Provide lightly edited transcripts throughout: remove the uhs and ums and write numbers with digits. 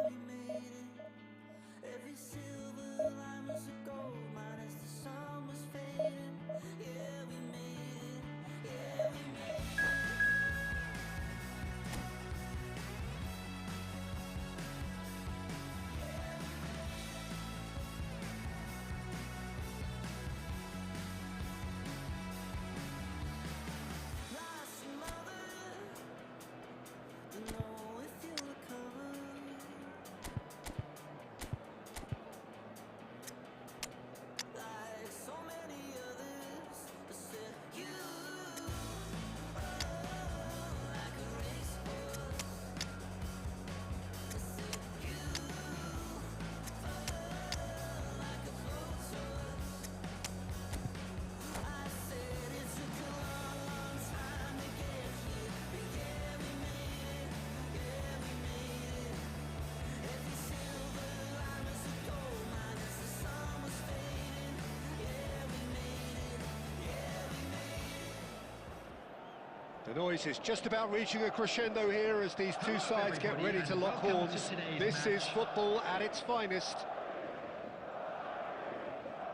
we made it. Every silver line was a gold mine as the sun was fading. Yeah, we made it. Yeah, we made it. Lost your mother, don't know if you'll recover. Like so many others, I said you, like a racehorse. I said you, like a blowtorch. I said it took a long, long time to get here, but yeah, we made it. Yeah, we made it. Every silver line was a gold mine as the sun was fading. Yeah, we made it. Yeah, we made it. The noise is just about reaching a crescendo here as these two sides get ready to lock horns. This is football at its finest.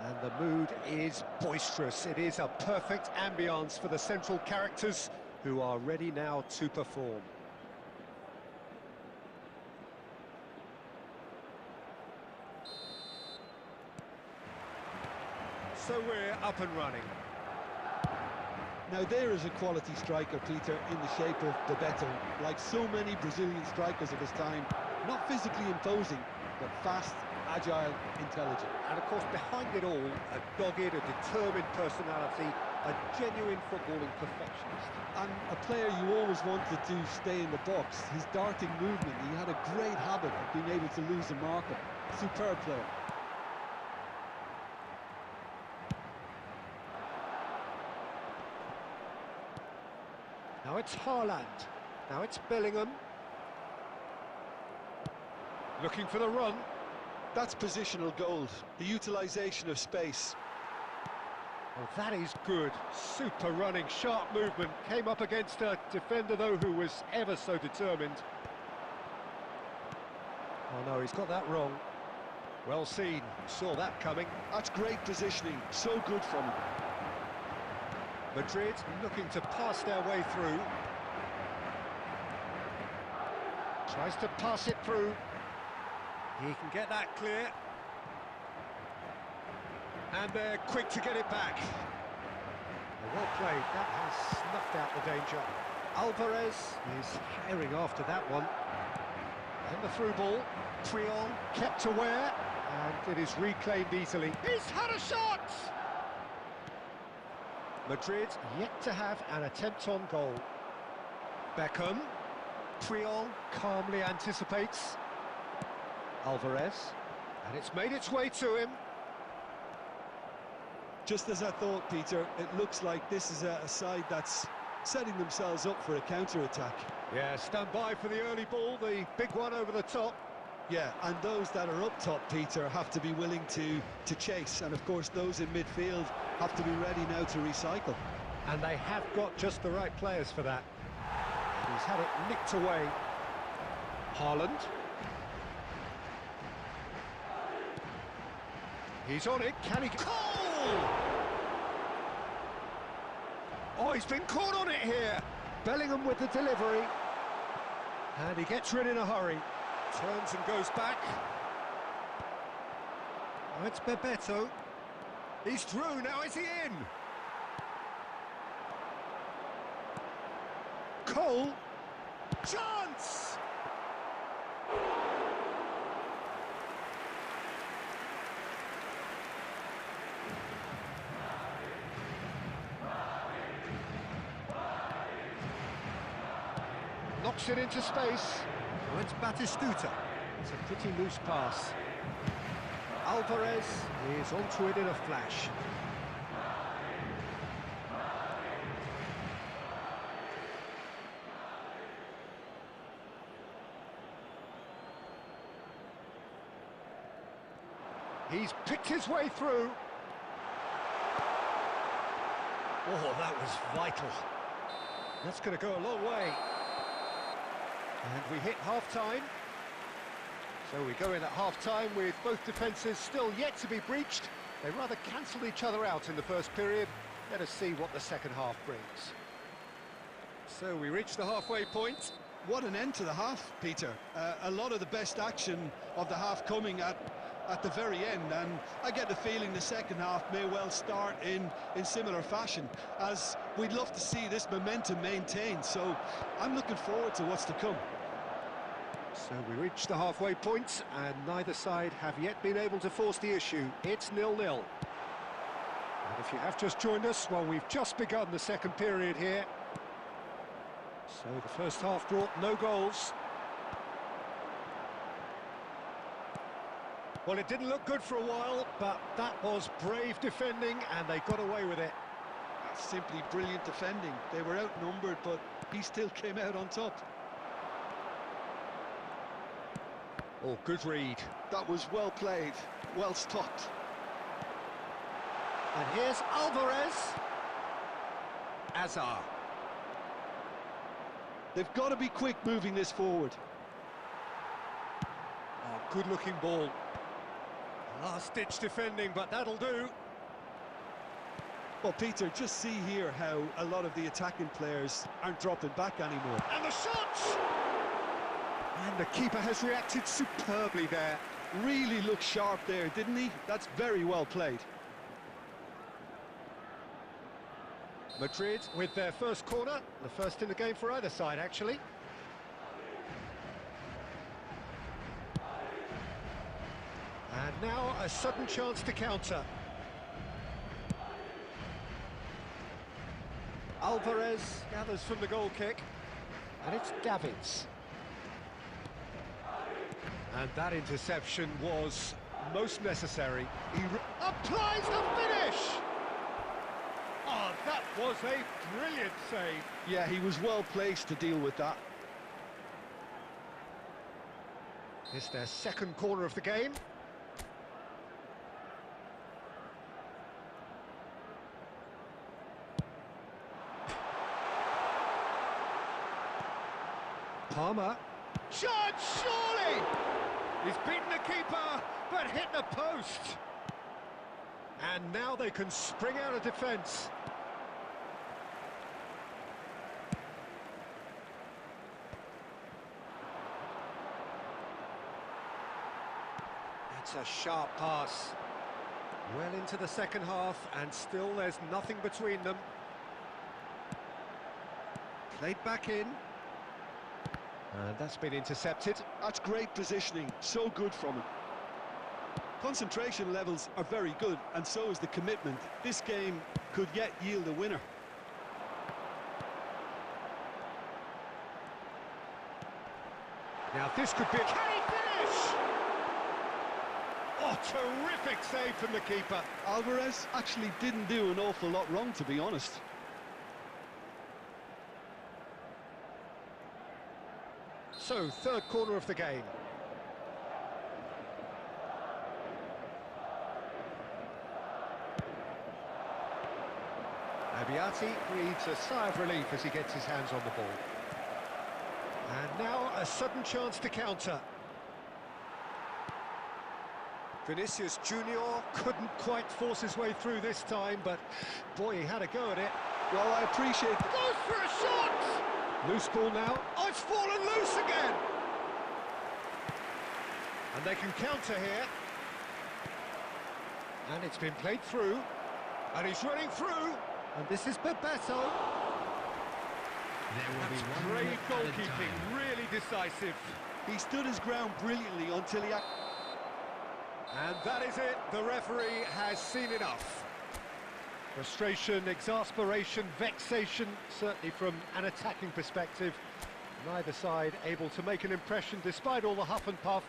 And the mood is boisterous. It is a perfect ambience for the central characters who are ready now to perform. So we're up and running. Now there is a quality striker, Peter, in the shape of Bebeto. Like so many Brazilian strikers of his time, not physically imposing, but fast, agile, intelligent. And of course, behind it all, a dogged, a determined personality, a genuine footballing perfectionist. And a player you always wanted to stay in the box. His darting movement, he had a great habit of being able to lose a marker. Superb player. Now it's Haaland. Now it's Bellingham. Looking for the run. That's positional gold, the utilisation of space. Oh, that is good. Super running, sharp movement. Came up against a defender, though, who was ever so determined. Oh, no, he's got that wrong. Well seen. Saw that coming. That's great positioning, so good from him. Madrid looking to pass their way through. Tries to pass it through. He can get that clear. And they're quick to get it back. Well played, that has snuffed out the danger. Alvarez is herring after that one. And the through ball, Triol kept aware, and it is reclaimed easily. He's had a shot! Madrid yet to have an attempt on goal. Beckham, Triol calmly anticipates. Alvarez, and it's made its way to him. Just as I thought, Peter, it looks like this is a side that's setting themselves up for a counter-attack. Yeah, stand by for the early ball, the big one over the top. Yeah, and those that are up top, Peter, have to be willing to chase. And of course, those in midfield have to be ready now to recycle. And they have got just the right players for that. He's had it nicked away. Haaland. He's on it, can he... Goal! Oh, he's been caught on it here. Bellingham with the delivery. And he gets rid in a hurry. Turns and goes back. Oh, it's Bebeto. He's through, now is he in? Cole. Chance! Knocks it into space. Oh, it's Batistuta. It's a pretty loose pass. Alvarez is onto it in a flash. He's picked his way through. Oh, that was vital. That's going to go a long way. And we hit half-time. So we go in at half-time with both defences still yet to be breached. They rather cancelled each other out in the first period. Let us see what the second half brings. So we reach the halfway point. What an end to the half, Peter. A lot of the best action of the half coming at the very end, and I get the feeling the second half may well start in similar fashion, as we'd love to see this momentum maintained. So I'm looking forward to what's to come. So we reach the halfway point, and neither side have yet been able to force the issue. It's 0-0. And if you have just joined us, well, we've just begun the second period here. So the first half brought no goals. Well, it didn't look good for a while, but that was brave defending, and they got away with it. That's simply brilliant defending. They were outnumbered, but he still came out on top. Oh, good read. That was well played, well stopped. And here's Alvarez. Azar. They've got to be quick moving this forward. Oh, good-looking ball. Last-ditch defending, but that'll do. Well, Peter, just see here how a lot of the attacking players aren't dropping back anymore. And the shot! And the keeper has reacted superbly there. Really looked sharp there, didn't he? That's very well played. Madrid with their first corner, the first in the game for either side, actually. And now a sudden chance to counter. Alvarez gathers from the goal kick, and it's Davids. And that interception was most necessary. He applies the finish! Oh, that was a brilliant save. Yeah, he was well placed to deal with that. It's their second corner of the game. Palmer. Shot, surely! He's beaten the keeper, but hit the post. And now they can spring out of defence. That's a sharp pass. Well into the second half, and still there's nothing between them. Played back in. And that's been intercepted. That's great positioning, so good from him. Concentration levels are very good, and so is the commitment. This game could yet yield a winner. Now this could be a... Can he finish? Oh, terrific save from the keeper. Alvarez actually didn't do an awful lot wrong, to be honest. So, third corner of the game. Abiati breathes a sigh of relief as he gets his hands on the ball. And now a sudden chance to counter. Vinicius Junior couldn't quite force his way through this time, but boy, he had a go at it. Well, I appreciate... Goes for a shot! Loose ball now. Oh, it's fallen loose again! And they can counter here. And it's been played through. And he's running through. And this is Bebeto. That's great goalkeeping, really decisive. He stood his ground brilliantly until he... And that is it. The referee has seen enough. Frustration, exasperation, vexation, certainly from an attacking perspective. Neither side able to make an impression despite all the huff and puff.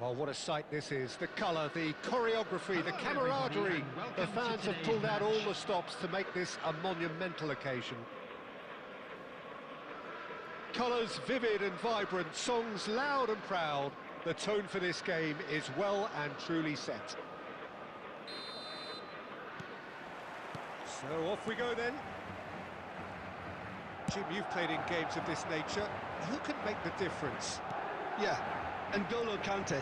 Oh, what a sight this is. The colour, the choreography, the camaraderie. The fans have pulled out all the stops to make this a monumental occasion. Colours vivid and vibrant, songs loud and proud. The tone for this game is well and truly set. So off we go then. Jim, you've played in games of this nature. Who can make the difference? Yeah, N'Golo Kante.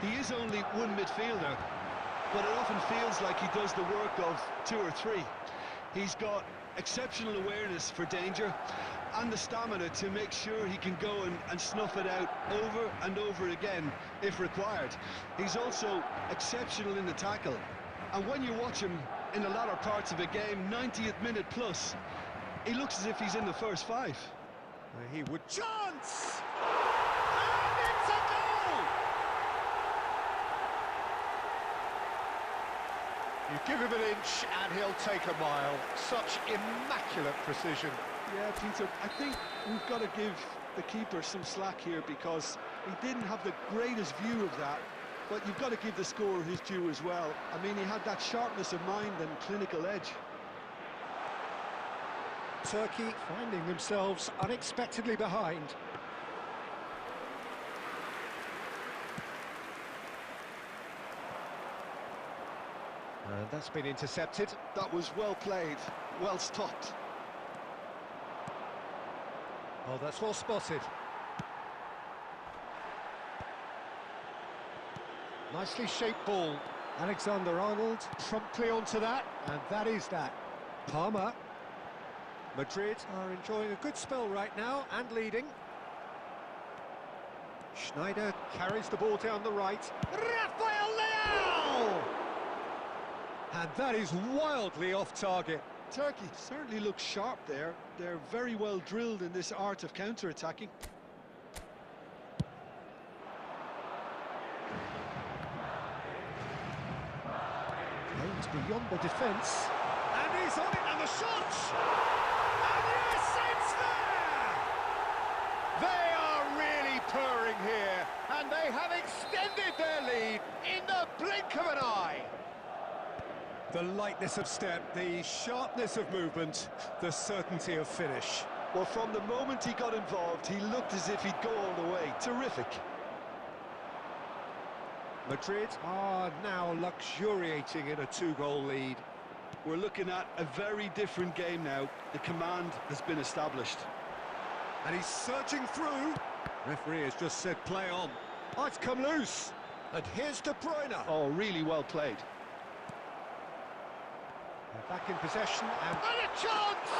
He is only one midfielder, but it often feels like he does the work of two or three. He's got exceptional awareness for danger and the stamina to make sure he can go and snuff it out over and over again if required. He's also exceptional in the tackle, and when you watch him in the latter parts of a game, 90th minute plus, he looks as if he's in the first five. He would chance! And it's a goal! You give him an inch and he'll take a mile. Such immaculate precision. Yeah, Peter, I think we've got to give the keeper some slack here because he didn't have the greatest view of that, but you've got to give the scorer his due as well. I mean, he had that sharpness of mind and clinical edge. Turkey finding themselves unexpectedly behind. And that's been intercepted. That was well played, well stopped. Oh, that's well spotted. Nicely shaped ball. Alexander-Arnold promptly onto that, and that is that. Palmer. Madrid are enjoying a good spell right now and leading. Schneider carries the ball down the right. Rafael Leao! And that is wildly off target. Turkey certainly looks sharp there. They're very well drilled in this art of counter-attacking. Aimed beyond the defence. And he's on it, and the shot! And yes, it's there! They are really purring here, and they have extended their lead in the blink of an eye. The lightness of step, the sharpness of movement, the certainty of finish. Well, from the moment he got involved, he looked as if he'd go all the way. Terrific. Madrid are now luxuriating in a two-goal lead. We're looking at a very different game now. The command has been established. And he's searching through. Referee has just said play on. Oh, it's come loose. And here's De Bruyne. Oh, really well played. They're back in possession and a chance!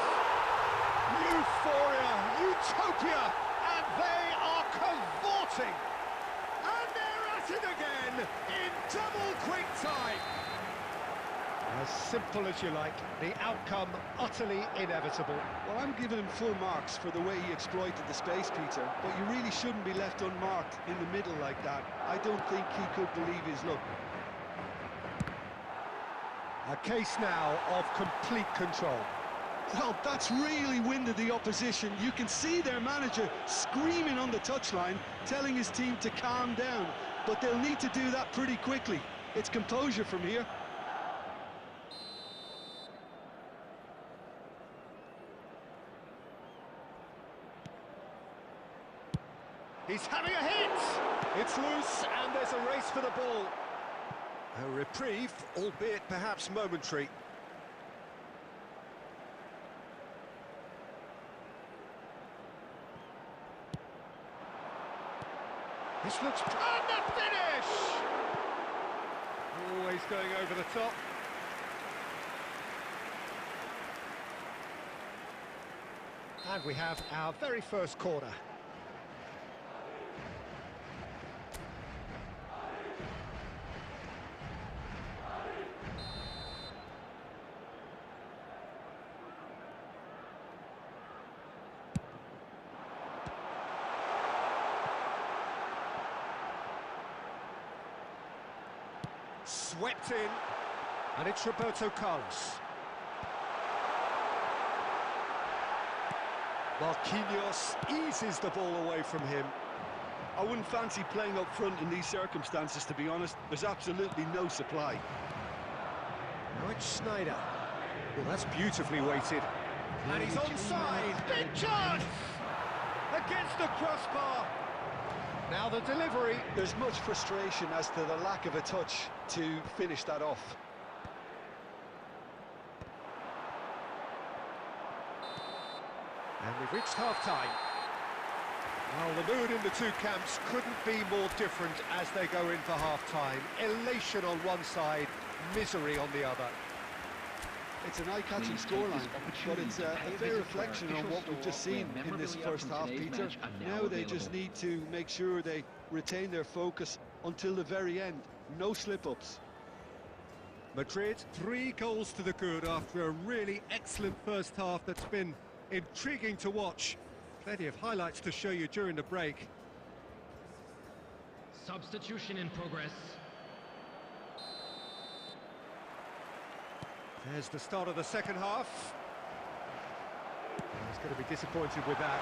Euphoria, utopia, and they are cavorting. And they're at it again in double quick time. As simple as you like, the outcome utterly inevitable. Well, I'm giving him full marks for the way he exploited the space, Peter, but you really shouldn't be left unmarked in the middle like that. I don't think he could believe his luck. A case now of complete control. Well, that's really winded the opposition. You can see their manager screaming on the touchline, telling his team to calm down, but they'll need to do that pretty quickly. It's composure from here. He's having a hit! It's loose, and there's a race for the ball. A reprieve, albeit perhaps momentary. This looks... And the finish! Always going over the top. And we have our very first corner. Swept in, and it's Roberto Carlos. Marquinhos eases the ball away from him. I wouldn't fancy playing up front in these circumstances, to be honest. There's absolutely no supply. Now it's Schneider. Well, that's beautifully weighted. And he's onside. Big chance! Against the crossbar. Now the delivery. There's much frustration as to the lack of a touch to finish that off. And we've reached half-time. Well, the mood in the two camps couldn't be more different as they go in for half-time. Elation on one side, misery on the other. It's an eye-catching scoreline, but it's a fair reflection on what we've just seen in this first half, Peter. Now they just need to make sure they retain their focus until the very end. No slip-ups. Madrid, 3 goals to the good after a really excellent first half that's been intriguing to watch. Plenty of highlights to show you during the break. Substitution in progress. There's the start of the second half. He's going to be disappointed with that.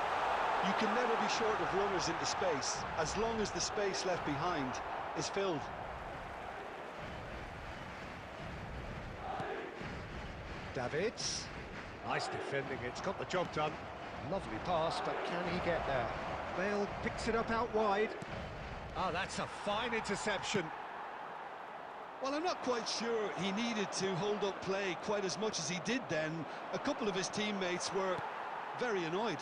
You can never be short of runners into space, as long as the space left behind is filled. Davids. Nice defending, it's got the job done. Lovely pass, but can he get there? Bale picks it up out wide. Ah, that's a fine interception. Well, I'm not quite sure he needed to hold up play quite as much as he did then. A couple of his teammates were very annoyed.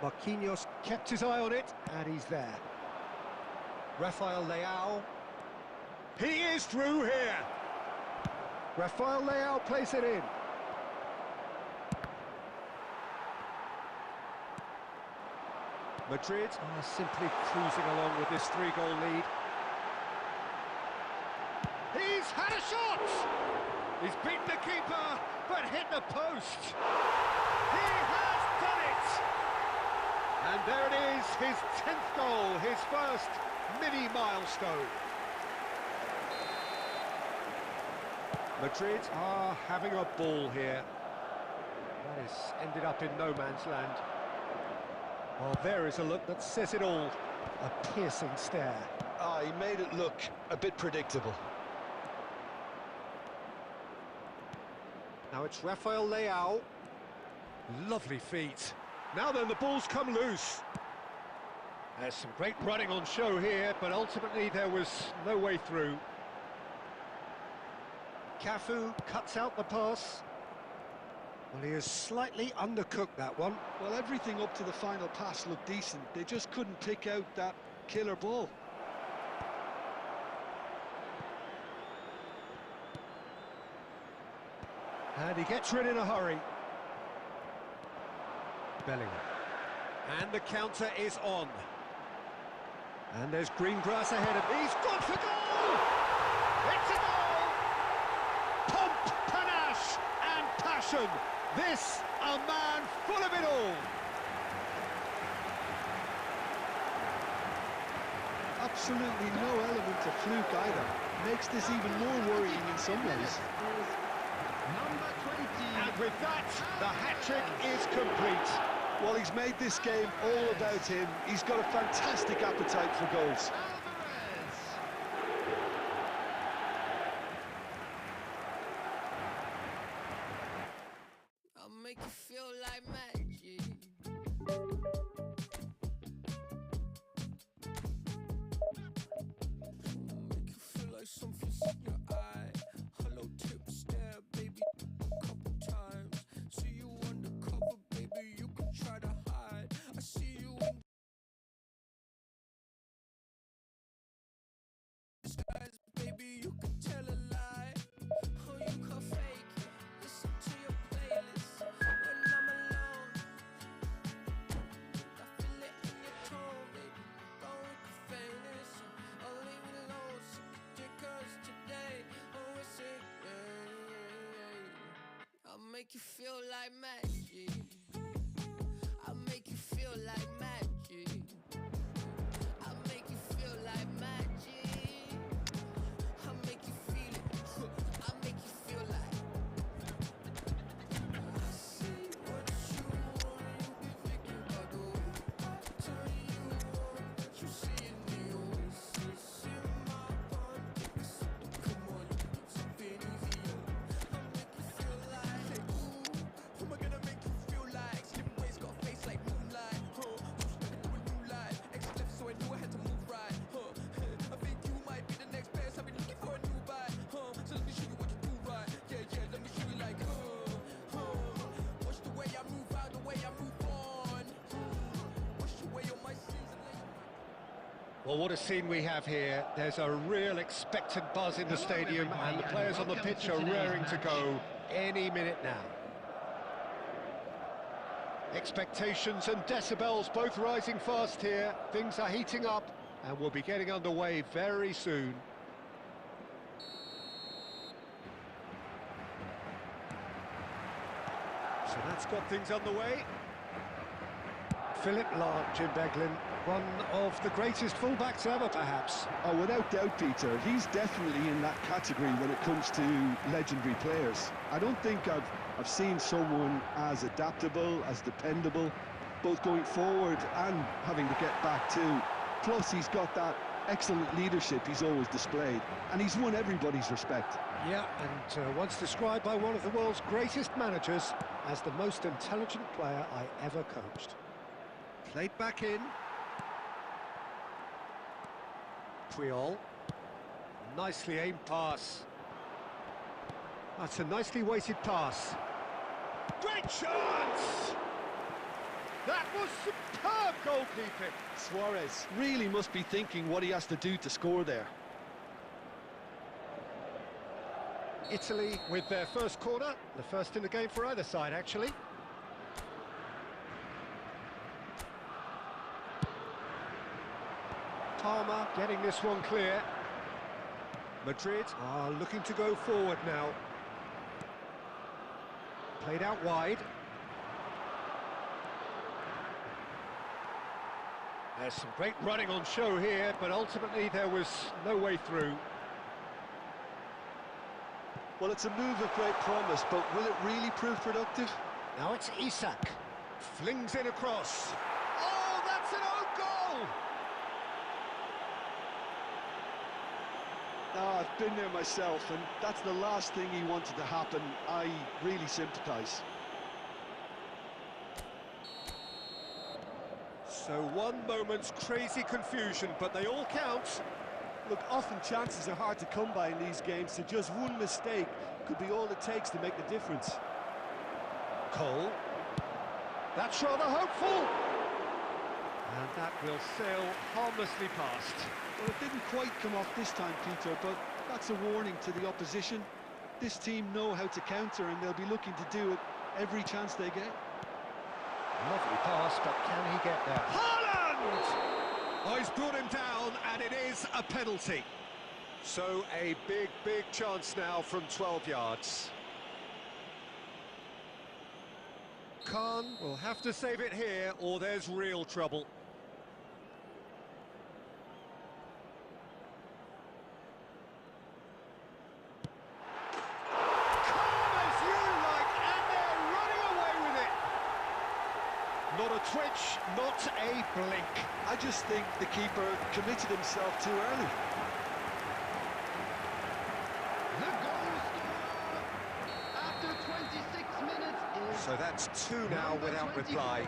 Marquinhos kept his eye on it, and he's there. Rafael Leao. He is through here. Rafael Leao plays it in. Madrid are simply cruising along with this 3-goal lead. He's had a shot! He's beaten the keeper, but hit the post. He has done it! And there it is, his 10th goal, his first mini-milestone. Madrid are having a ball here. That has ended up in no man's land. Well, there is a look that says it all. A piercing stare. Ah, he made it look a bit predictable. Now it's Rafael Leao. Lovely feet. Now then, the ball's come loose. There's some great running on show here, but ultimately there was no way through. Cafu cuts out the pass. Well, he has slightly undercooked that one. Well, everything up to the final pass looked decent. They just couldn't pick out that killer ball. And he gets rid in a hurry. Bellingham. And the counter is on. And there's green grass ahead of him. He's gone for goal! It's a goal! Pomp, panache and passion. This, a man full of it all. Absolutely no element of fluke either. Makes this even more worrying in some ways. Number 20. And with that, the hat-trick is complete. Well, he's made this game all about him. He's got a fantastic appetite for goals. I'll make you feel like magic. Make you feel like something's in your eye. Hello, tip, stare, baby, a couple times. See you undercover, baby, you can try to hide. I see you in disguise, baby, you can tell a lie. Oh, you can fake it. Listen to your playlist when I'm alone. I feel it in your tone, baby. Going to famous. I'll leave it alone. Sick girls today. Oh, it's it. I'll make you feel like magic. I'll make you feel like magic. I'll make you feel like magic. I'll make you feel it. I'll make you feel like. I see what you want. You be thinking about the way I turn Well, what a scene we have here. There's a real expectant buzz in the Hello, stadium, everybody, and the and players on the welcome pitch to are today's raring to match. go any minute now. Expectations and decibels both rising fast here. Things are heating up, and we'll be getting underway very soon. So that's got things underway. Philip Lahm, Jim Beglin, one of the greatest fullbacks ever, perhaps. Oh, without doubt, Peter, he's definitely in that category when it comes to legendary players. I don't think I've seen someone as adaptable, as dependable, both going forward and having to get back too. Plus, he's got that excellent leadership he's always displayed, and he's won everybody's respect. Yeah, and once described by one of the world's greatest managers as the most intelligent player I ever coached. Played back in. Puyol. Nicely aimed pass. That's a nicely weighted pass. Great chance! That was superb goalkeeping. Suarez really must be thinking what he has to do to score there. Italy with their first corner, the first in the game for either side, actually. Palmer getting this one clear. Madrid are looking to go forward now. Played out wide. There's some great running on show here, but ultimately there was no way through. Well, it's a move of great promise, but will it really prove productive? Now it's Isak. Flings it across. Oh, that's an own goal! Oh, I've been there myself, and that's the last thing he wanted to happen. I really sympathise. So one moment's crazy confusion, but they all count. Look, often chances are hard to come by in these games, so just one mistake could be all it takes to make the difference. Cole. That's rather hopeful. And that will sail harmlessly past. Well, it didn't quite come off this time, Peter, but that's a warning to the opposition. This team know how to counter, and they'll be looking to do it every chance they get. Lovely pass, but can he get there? Haaland! Oh, he's brought him down, and it is a penalty. So a big, big chance now from 12 yards. Khan will have to save it here, or there's real trouble. Calm as you like, and they're running away with it. Not a twitch, not a blink. I just think the keeper committed himself too early. The goal scorer after 26 minutes is So that's two now number without 24. reply.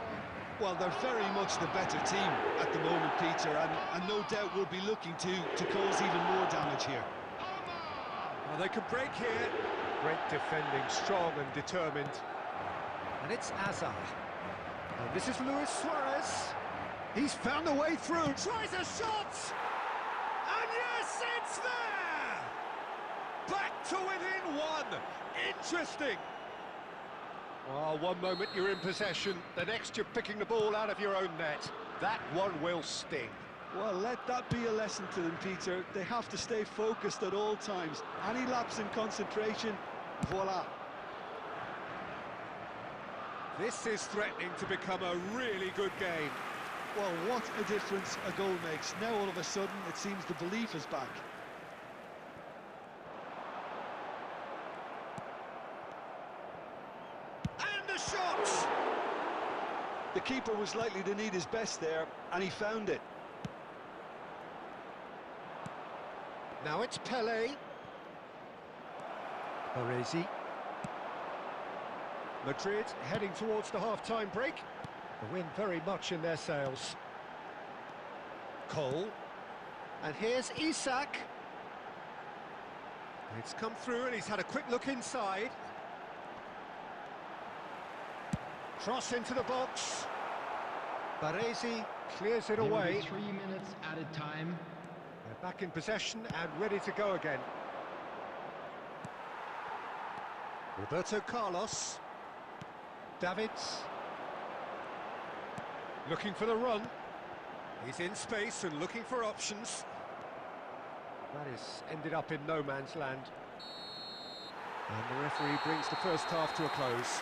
Well, they're very much the better team at the moment, Peter, and no doubt will be looking to cause even more damage here. Well, they can break here. Great defending, strong and determined. And it's Azar. And this is Luis Suarez. He's found a way through, tries a shot! And yes, it's there! Back to within one. Interesting. Oh, one moment you're in possession, the next you're picking the ball out of your own net. That one will sting. Well, let that be a lesson to them, Peter. They have to stay focused at all times. Any lapse in concentration, voila. This is threatening to become a really good game. Well, what a difference a goal makes. Now, all of a sudden, it seems the belief is back. And the shot! The keeper was likely to need his best there, and he found it. Now it's Pelé. Baresi. Madrid heading towards the half-time break. The wind very much in their sails. Cole. And here's Isak. It's come through and he's had a quick look inside. Cross into the box. Baresi clears it There will be away. 3 minutes added time. They're back in possession and ready to go again. Roberto Carlos. Davids. Looking for the run. He's in space and looking for options. That is ended up in no man's land. And the referee brings the first half to a close.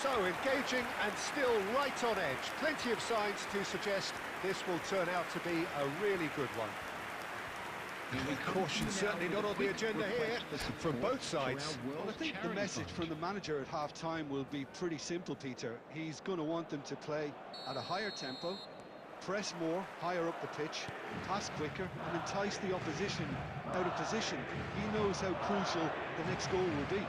So, engaging and still right on edge. Plenty of signs to suggest this will turn out to be a really good one. Caution certainly not on the agenda here from both sides. Well, I think the message from the manager at half-time will be pretty simple, Peter. He's going to want them to play at a higher tempo, press more, higher up the pitch, pass quicker, and entice the opposition out of position. He knows how crucial the next goal will be.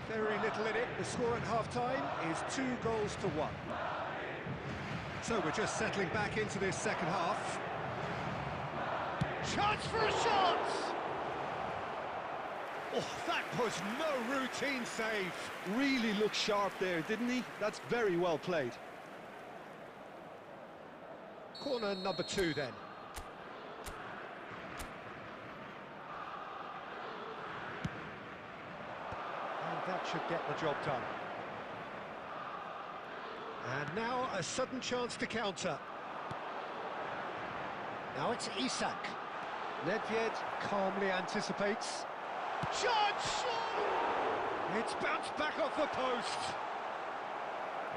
Very little in it. The score at half-time is 2-1. So we're just settling back into this second half. Chance for a shot! Oh, that was no routine save. Really looked sharp there, didn't he? That's very well played. Corner number 2 then. And that should get the job done. And now a sudden chance to counter. Now it's Isak. Nedved calmly anticipates. Shot! It's bounced back off the post.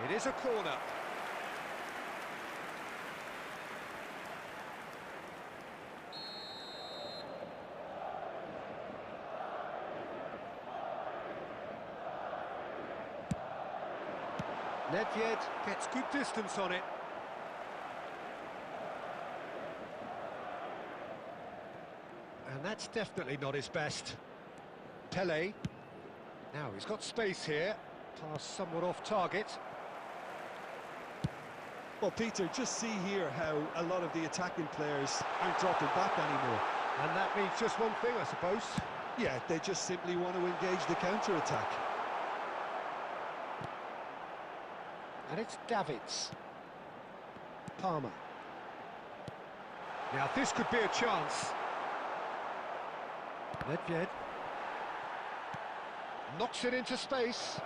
It is a corner. Nedved gets good distance on it. And that's definitely not his best. Pele. Now he's got space here. Pass somewhat off target. Well, Peter, just see here how a lot of the attacking players aren't dropping back anymore. And that means just one thing, I suppose. Yeah, they just simply want to engage the counter-attack. And it's Davids. Palmer. Now this could be a chance. Nedved. Knocks it into space.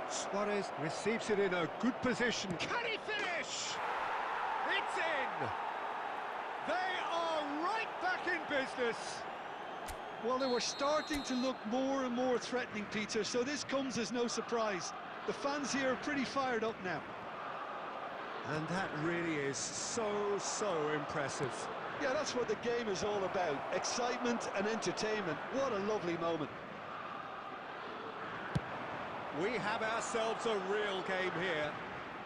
Suarez receives it in a good position. Can he finish? It's in! They are right back in business. Well, they were starting to look more and more threatening, Peter, so this comes as no surprise. The fans here are pretty fired up now. And that really is so impressive. Yeah, that's what the game is all about. Excitement and entertainment. What a lovely moment. We have ourselves a real game here.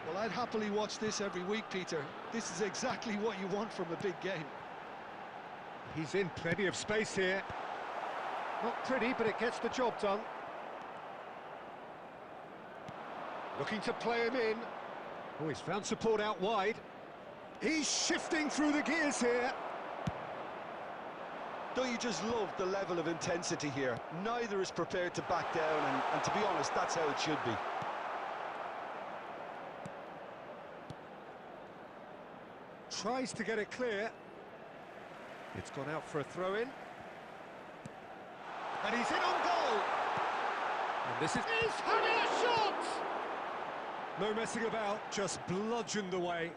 Well, I'd happily watch this every week, Peter. This is exactly what you want from a big game. He's in plenty of space here. Not pretty, but it gets the job done. Looking to play him in. Oh, he's found support out wide. He's shifting through the gears here. Don't you just love the level of intensity here? Neither is prepared to back down, and to be honest, that's how it should be. Tries to get it clear. It's gone out for a throw-in. And he's in on goal! And this is... He's having a shot! No messing about, just bludgeoned away.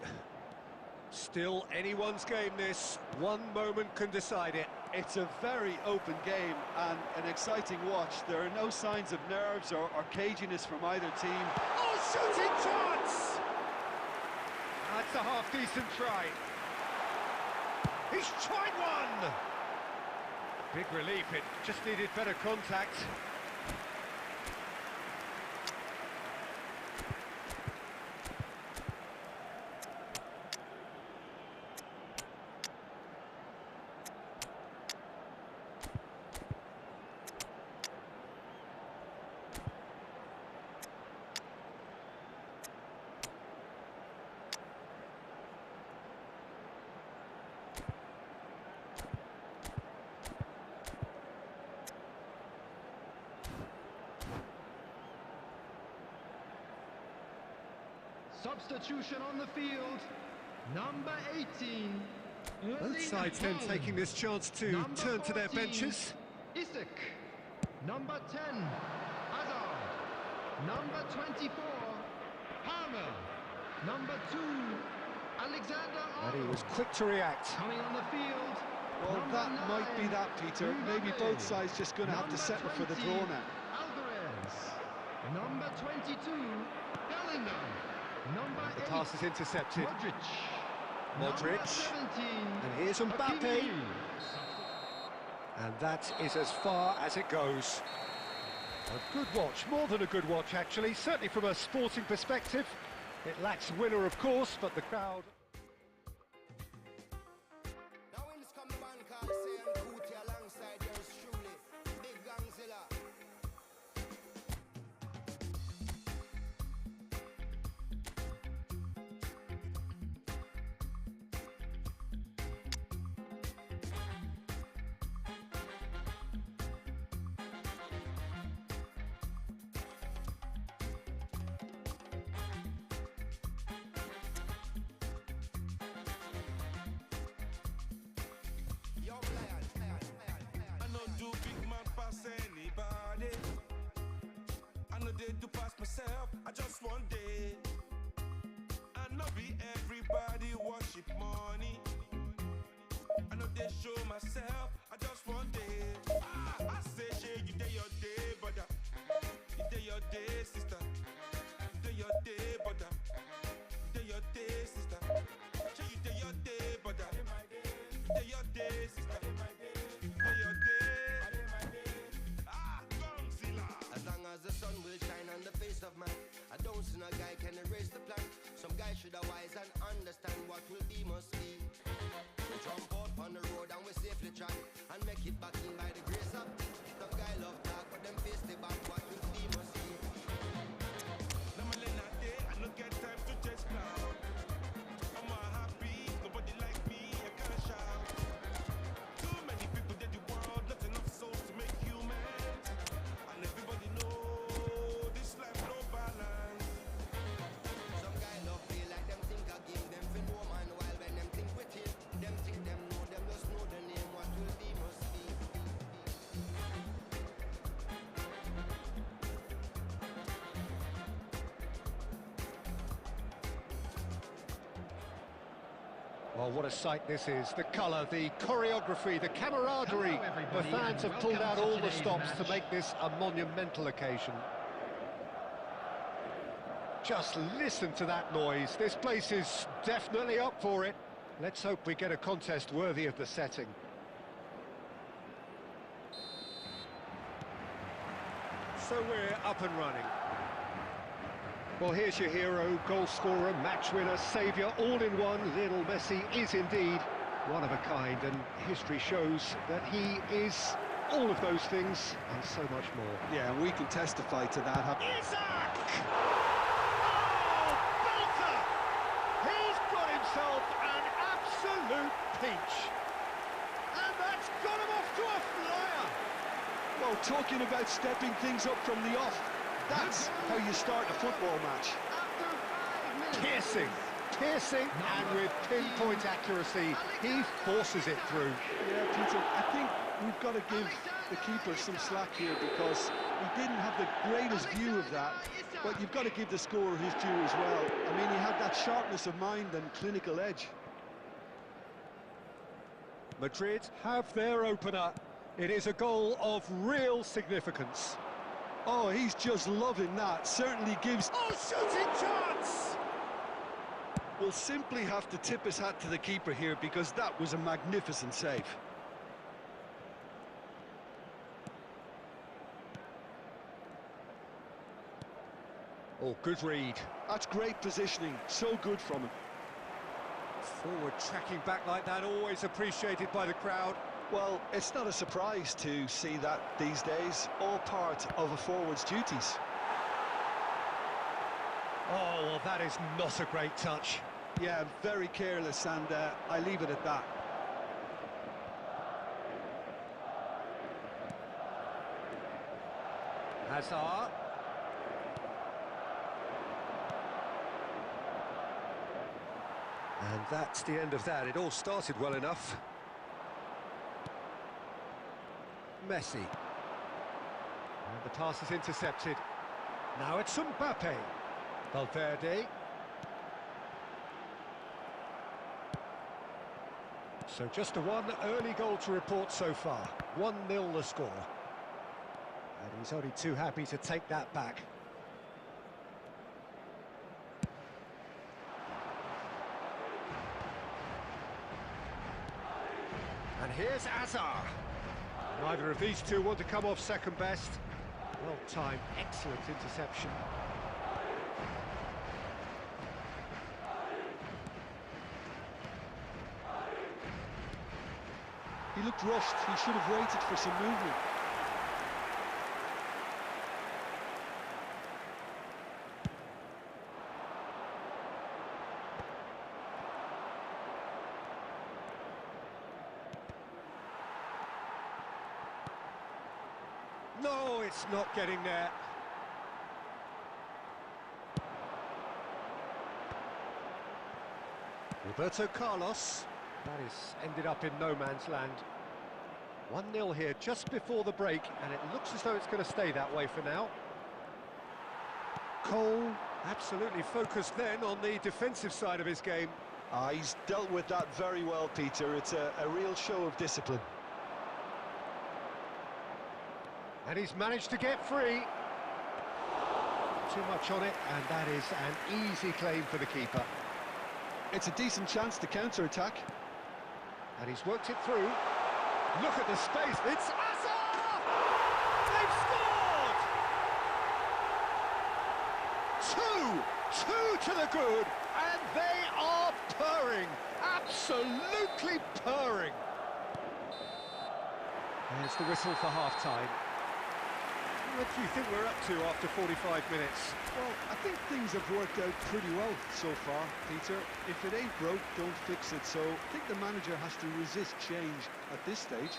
Still anyone's game this. One moment can decide it. It's a very open game and an exciting watch. There are no signs of nerves or caginess from either team. Oh, shooting chance! That's a half-decent try. He's tried one! Big relief, it just needed better contact. Substitution on the field. Number 18. Both Erling sides then Haaland. taking this chance to Number turn to their 14, benches. Isak. Number 10, Hazard. Number 24, Palmer. Number 2, Alexander And he Arnold. was quick to react. Coming on the field. Well, number that might be 9, that, Peter. Maybe Mbappe. both sides just going to have to Number settle for the 20, draw now. Alvarez. Number 22, Bellingham. Number The 8, pass is intercepted. Modric. Modric. Number 17, And here's Mbappe. Hakimi. And that is as far as it goes. A good watch, more than a good watch actually, certainly from a sporting perspective. It lacks winner of course, but the crowd... Now when this come the man called Sam Kuti alongside yours truly, Big Gangzilla. Young lion. I know do big man pass anybody. I know they do pass myself. I just one day. I know be everybody worship money. I know they show myself. I just one day. I say, shey, you day your day, brother. You day your day, sister. You day your day, brother. You day your day, sister. Shey, you day your day, brother. You day your day, sister. You day your day. Gongzilla. As long as the sun will shine on the face of man, I don't see no guy can erase the plan. Some guy should have wise and understand what will be must be. We jump out on the road and we safely track and make it back in by the grace of. Some guy love talk, but them face the back what will be must be. Now my lane a day, I no get time to chase cloud. I'm all happy, nobody like me, I can't shout. Too many people in the world, not enough souls to make humans. And everybody know this life no balance. Some guy love feel like them think I give them for no man while when them think with him. Them think them just know the name, what will be must be. Well, what a sight this is. The colour, the choreography, the camaraderie. Hello, The everybody, fans and have pulled out welcome to all the today's stops to match. make this a monumental occasion. Just listen to that noise. This place is definitely up for it. Let's hope we get a contest worthy of the setting. So we're up and running. Well, here's your hero, goal scorer, match winner, saviour, all in one. Lionel Messi is indeed one of a kind, and history shows that he is all of those things and so much more. Yeah, and we can testify to that. Isak! Oh, belter! He's got himself an absolute peach. And that's got him off to a flyer. Well, talking about stepping things up from the off, that's how you start a football match. After 5 minutes. Piercing, and with pinpoint accuracy, he forces it through. Yeah, Peter, I think we've got to give the keeper some slack here because he didn't have the greatest view of that, but you've got to give the scorer his due as well. I mean, he had that sharpness of mind and clinical edge. Madrid have their opener. It is a goal of real significance. Oh, he's just loving that. Certainly gives... Oh, shooting chance! We'll simply have to tip his hat to the keeper here because that was a magnificent save. Oh, good read. That's great positioning. So good from him. Forward tracking back like that, always appreciated by the crowd. Well, it's not a surprise to see that these days, all part of a forward's duties. Oh, well, that is not a great touch. Yeah, very careless, and I leave it at that. Hazard. And that's the end of that. It all started well enough. Messi. And the pass is intercepted. Now it's Mbappe. Valverde. So just a one early goal to report so far. 1-0 the score. And he's only too happy to take that back. And here's Azar. Neither of these two want to come off second best. Well timed, excellent interception. He looked rushed. He should have waited for some movement. No, it's not getting there. Roberto Carlos. That is ended up in no man's land. 1-0 here just before the break, and it looks as though it's going to stay that way for now. Cole absolutely focused then on the defensive side of his game. He's dealt with that very well, Peter. It's a real show of discipline. And he's managed to get free. Too much on it, and that is an easy claim for the keeper. It's a decent chance to counter-attack. And he's worked it through. Look at the space, it's Azar! They've scored! Two to the good, and they are purring, absolutely purring. There's the whistle for half-time. What do you think we're up to after 45 minutes? Well, I think things have worked out pretty well so far, Peter. If it ain't broke, don't fix it. So I think the manager has to resist change at this stage.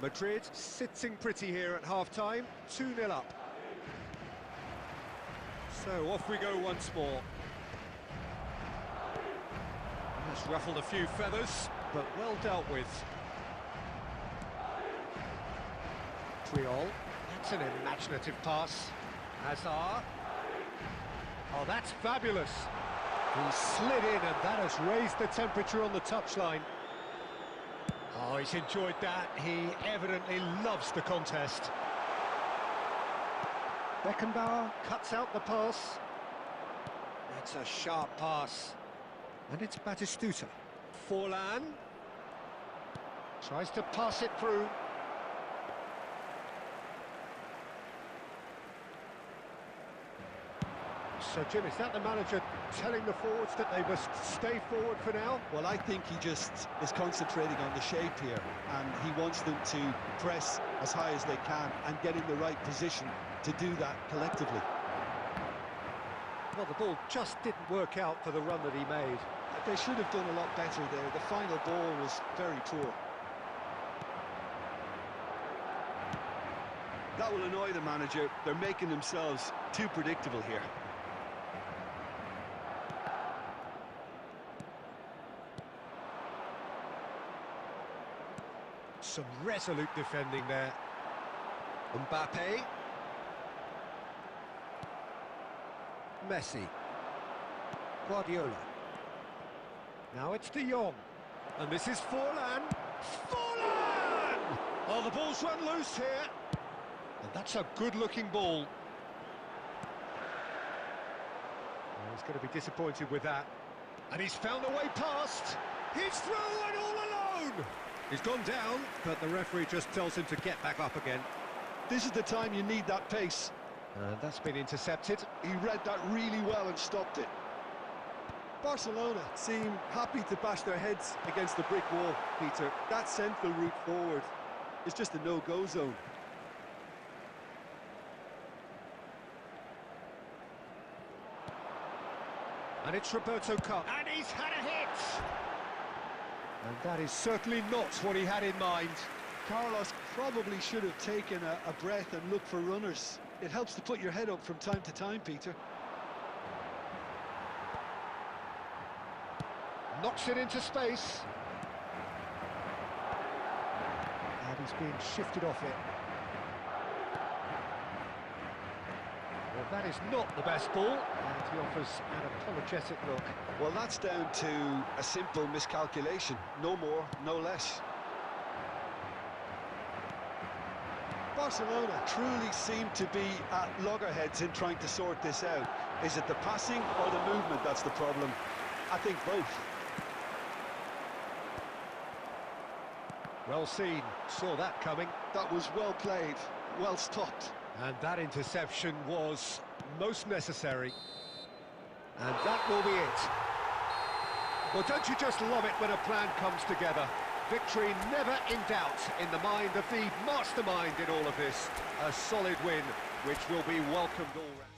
Madrid sitting pretty here at half-time, 2-0 up. So off we go once more. That's ruffled a few feathers, but well dealt with. Puyol. That's an imaginative pass. Hazard. Oh, that's fabulous. He slid in, and that has raised the temperature on the touchline. Oh, he's enjoyed that. He evidently loves the contest. Beckenbauer cuts out the pass. That's a sharp pass. And it's Batistuta. Forlan tries to pass it through. So, Jim, is that the manager telling the forwards that they must stay forward for now? Well, I think he just is concentrating on the shape here, and he wants them to press as high as they can and get in the right position to do that collectively. Well, the ball just didn't work out for the run that he made. They should have done a lot better there. The final ball was very poor. That will annoy the manager. They're making themselves too predictable here. Some resolute defending there. Mbappe. Messi. Guardiola. Now it's De Jong. And this is Forlan. Forlan! Oh, the ball's run loose here. And that's a good-looking ball. Oh, he's going to be disappointed with that. And he's found a way past. He's through and all alone. He's gone down, but the referee just tells him to get back up again. This is the time you need that pace. And that's been intercepted. He read that really well and stopped it. Barcelona seem happy to bash their heads against the brick wall, Peter. That central route forward is just a no-go zone. And it's Roberto Carlos. And he's had a hit! And that is certainly not what he had in mind. Carlos probably should have taken a breath and looked for runners. It helps to put your head up from time to time, Peter. Knocks it into space. And he's being shifted off it. Well, that is not the best ball, and he offers an apologetic look. Well, that's down to a simple miscalculation. No more, no less. Barcelona truly seem to be at loggerheads in trying to sort this out. Is it the passing or the movement that's the problem? I think both. Well seen, saw that coming. That was well played, well stopped. And that interception was most necessary. And that will be it. Well, don't you just love it when a plan comes together? Victory never in doubt in the mind of the mastermind in all of this. A solid win, which will be welcomed all round.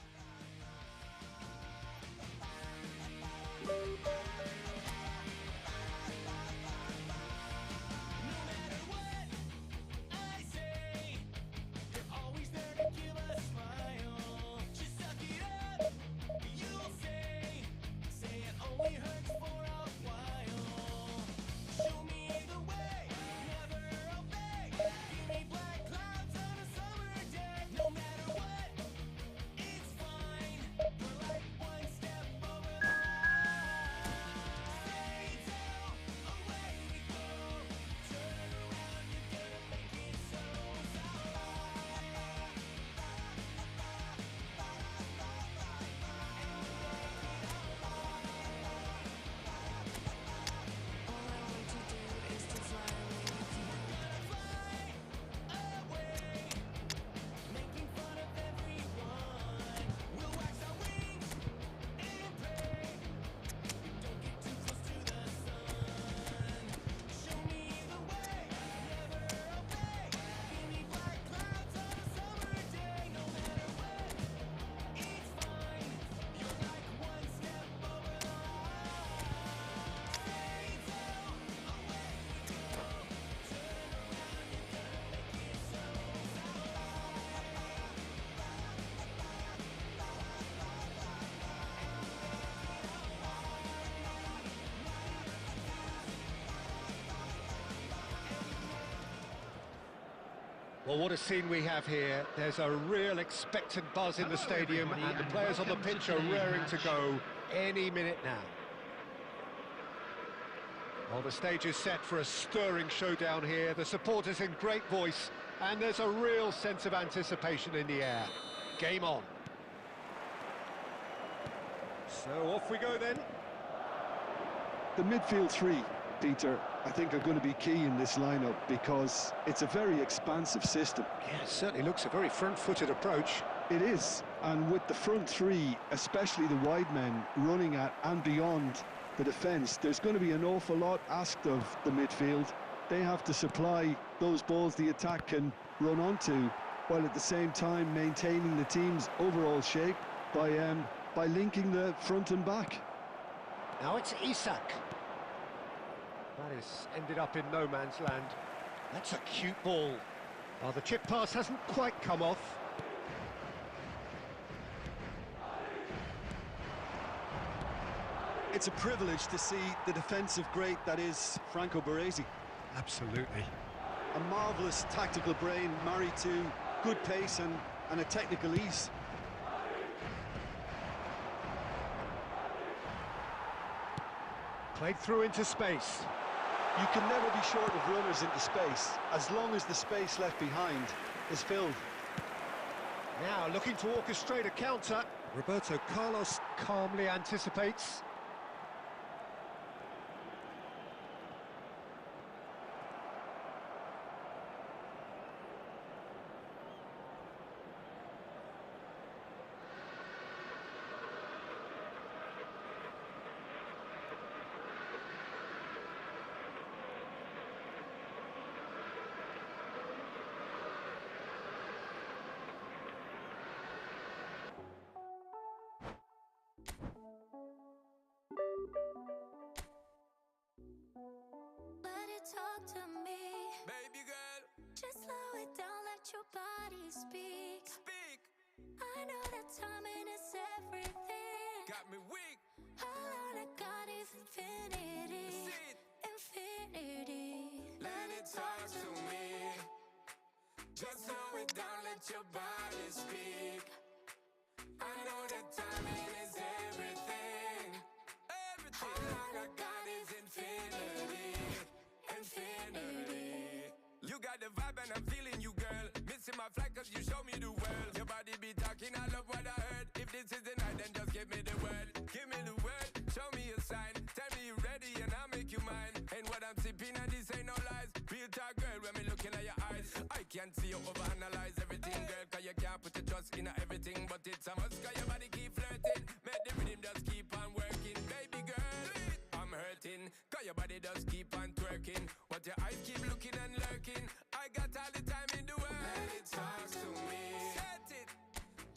Well, what a scene we have here. There's a real expectant buzz in the stadium, and the players on the pitch are raring to go any minute now. Well, the stage is set for a stirring showdown here. The supporters in great voice, and there's a real sense of anticipation in the air. Game on. So off we go then. The midfield three, Peter, I think are going to be key in this lineup because it's a very expansive system. Yeah, it certainly looks a very front-footed approach. It is, and with the front three, especially the wide men, running at and beyond the defence, there's going to be an awful lot asked of the midfield. They have to supply those balls the attack can run onto, while at the same time maintaining the team's overall shape by linking the front and back. Now it's Isak. That is ended up in no man's land. That's a cute ball. Well, the chip pass hasn't quite come off. It's a privilege to see the defensive great that is Franco Baresi. Absolutely. A marvellous tactical brain married to good pace and a technical ease. Played through into space. You can never be short of runners into space, as long as the space left behind is filled. Now looking to orchestrate a counter. Roberto Carlos calmly anticipates. Let it talk to me, Baby girl, just slow it down, let your body speak. speak. I know that timing is everything. Got me weak. All I got is infinity. it down, let your body speak. I know that timing is everything. How long I got is infinity, infinity. You got the vibe and I'm feeling you, girl. Missing my flight cause you show me the world. Your body be talking, I love what I heard. If this is the night, then just give me the word. Give me the word, show me a sign. Tell me you're ready and I'll make you mine. And what I'm sipping and this ain't no lies. Real talk, girl, when me looking at your eyes. I can't see you overanalyze everything, girl. Cause you can't put your trust in everything. But it's a must cause your body keep flirting. Make the rhythm just keep on working. Baby girl, I'm hurting. Cause your body just keep on twerking. But your eyes keep looking and lurking. I got all the time in the world. Let it talk to me. Set it.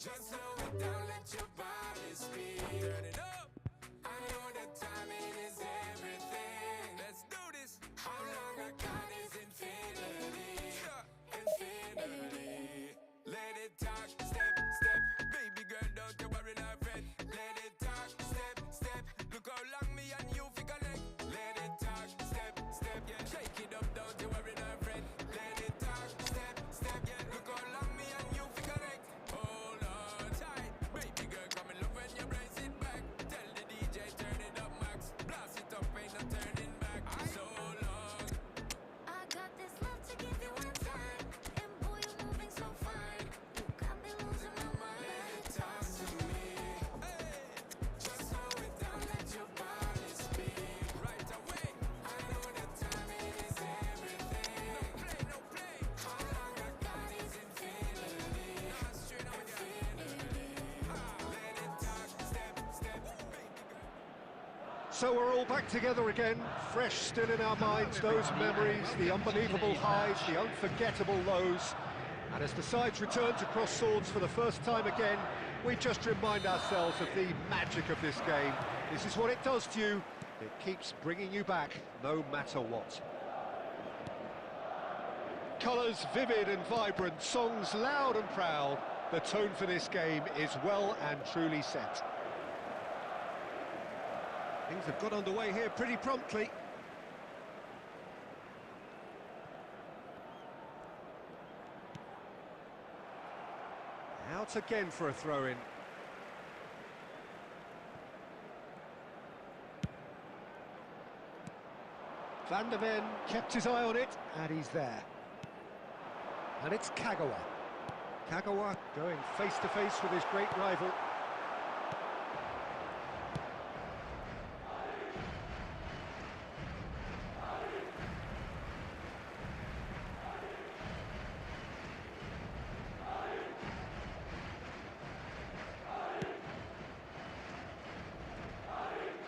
Just slow it down, let your body speak. Turn it up. I know that timing is everything. Let's do this. How long I got is infinity, infinity. Let it talk, step, step. Baby girl, don't you worry, not fret. Let it talk, step, step. Look how long me and you fi connect. Let it talk, step, step. Yeah, shake it up, don't you worry, not fret. Let it talk, step, step. Yeah, look how long me and you fi connect. Hold on tight, baby girl, come and look when you brace it back. Tell the DJ turn it up max. Blast it up, ain't no turning back. So long. I got this love to give you one time, and boy, you're moving so fine. You got me losing my mind. Let it talk to me. Hey, just slow it down, let your body speak. Right away. I know that timing is everything. No play. How long I got is infinity. Nah, straight on infinity. Let it talk, step, step. Baby girl. So we're all back together again, fresh still in our minds, those memories, the unbelievable highs, the unforgettable lows. And as the sides return to cross swords for the first time again, we just remind ourselves of the magic of this game. This is what it does to you. It keeps bringing you back, no matter what. Colours vivid and vibrant, songs loud and proud. The tone for this game is well and truly set. Things have got underway here pretty promptly. Out again for a throw-in. Van der Ven kept his eye on it, and he's there. And it's Kagawa. Kagawa going face-to-face with his great rival.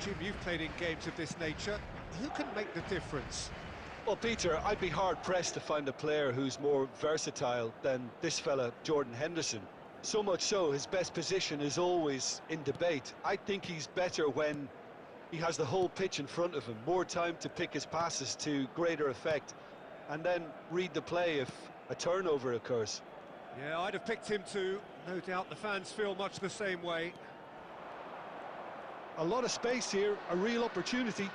Jim, you've played in games of this nature. Who can make the difference? Well, Peter, I'd be hard-pressed to find a player who's more versatile than this fella, Jordan Henderson. So much so, his best position is always in debate. I think he's better when he has the whole pitch in front of him, more time to pick his passes to greater effect, and then read the play if a turnover occurs. Yeah, I'd have picked him too. No doubt the fans feel much the same way. A lot of space here, a real opportunity.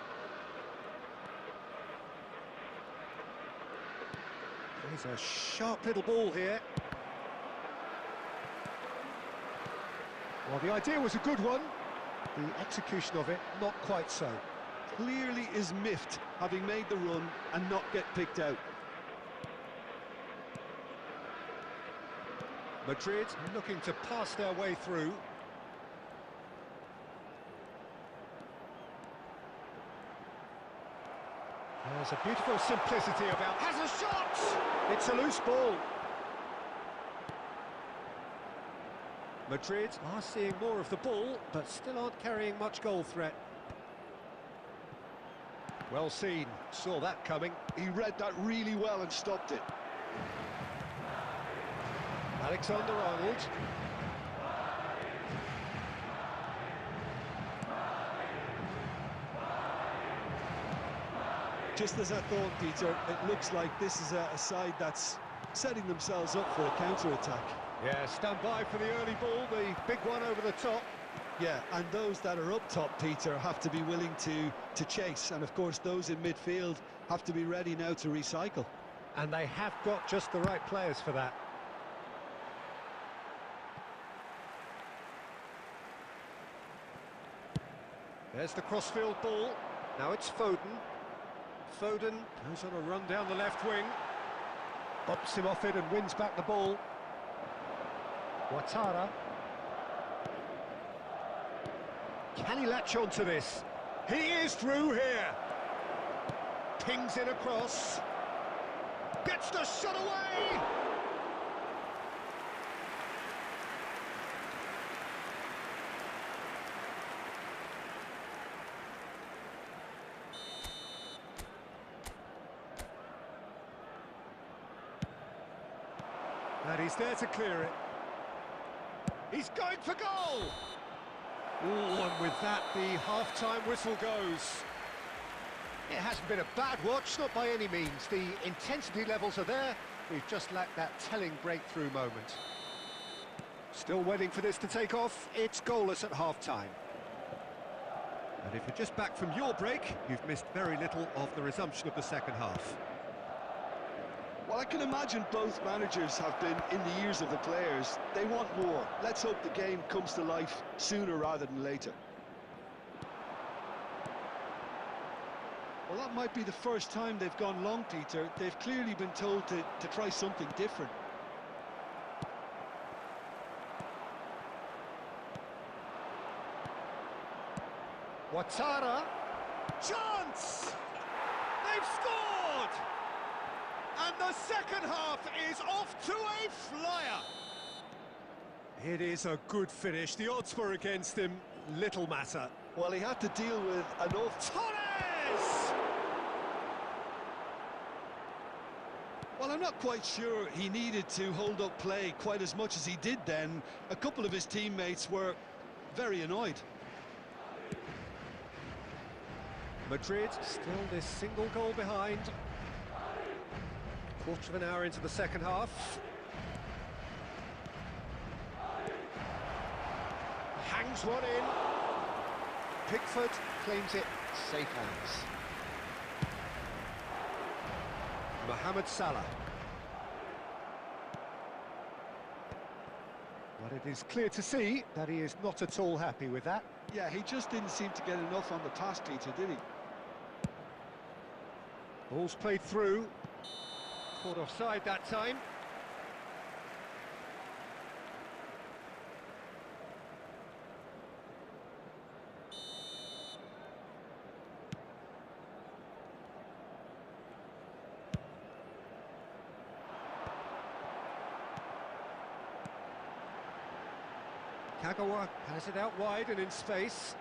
There's a sharp little ball here. Well, the idea was a good one. The execution of it, not quite so. Clearly is miffed, having made the run and not get picked out. Madrid looking to pass their way through. There's a beautiful simplicity about... Has a shot! It's a loose ball. Madrid are seeing more of the ball, but still aren't carrying much goal threat. Well seen, saw that coming. He read that really well and stopped it. Alexander-Arnold. Just as I thought, Peter, it looks like this is a side that's setting themselves up for a counter-attack. Yeah, stand by for the early ball, the big one over the top. Yeah, and those that are up top, Peter, have to be willing to chase. And, of course, those in midfield have to be ready now to recycle. And they have got just the right players for that. There's the crossfield ball. Now it's Foden. Foden goes on a run down the left wing. Bumps him off it and wins back the ball. Ouattara. Can he latch on to this? He is through here. Pings in across. Gets the shot away! And he's there to clear it. He's going for goal! Ooh, and with that, the half-time whistle goes. It hasn't been a bad watch, not by any means. The intensity levels are there. We've just lacked that telling breakthrough moment. Still waiting for this to take off. It's goalless at half-time. And if you're just back from your break, you've missed very little of the resumption of the second half. Well, I can imagine both managers have been in the ears of the players. They want more. Let's hope the game comes to life sooner rather than later. Well, that might be the first time they've gone long, Peter. They've clearly been told to try something different. Ouattara. Chance! They've scored! And the second half is off to a flyer. It is a good finish. The odds were against him. Little matter. Well, he had to deal with an awful... Torres! Well, I'm not quite sure he needed to hold up play quite as much as he did then. A couple of his teammates were very annoyed. Madrid still this single goal behind. Quarter of an hour into the second half. Hangs one in. Pickford claims it. Safe hands. Mohamed Salah. But it is clear to see that he is not at all happy with that. Yeah, he just didn't seem to get enough on the pass, Peter, did he? Ball's played through. Caught offside that time. Kagawa has it out wide and in space.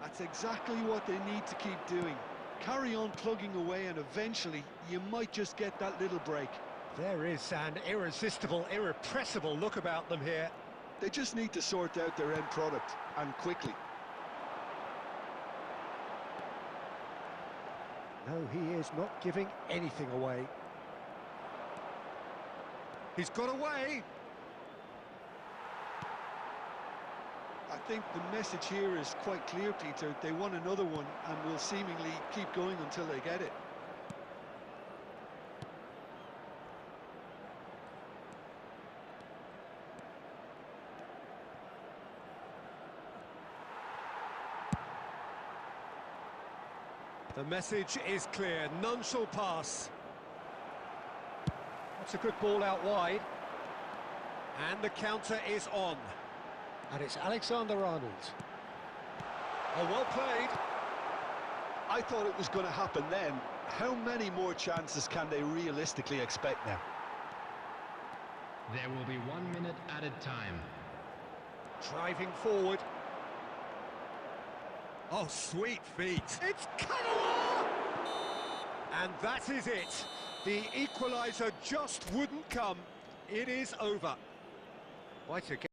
That's exactly what they need to keep doing. Carry on plugging away and eventually you might just get that little break. There is an irresistible, irrepressible look about them here. They just need to sort out their end product, and quickly. No, he is not giving anything away. He's got away. I think the message here is quite clear, Peter. They want another one and will seemingly keep going until they get it. The message is clear. None shall pass. That's a good ball out wide. And the counter is on. And it's Alexander-Arnold. Oh, well played. I thought it was going to happen then. How many more chances can they realistically expect now? There will be 1 minute added time. Driving forward. Oh, sweet feet. It's Kagawa! And that is it. The equaliser just wouldn't come. It is over. Quite a game.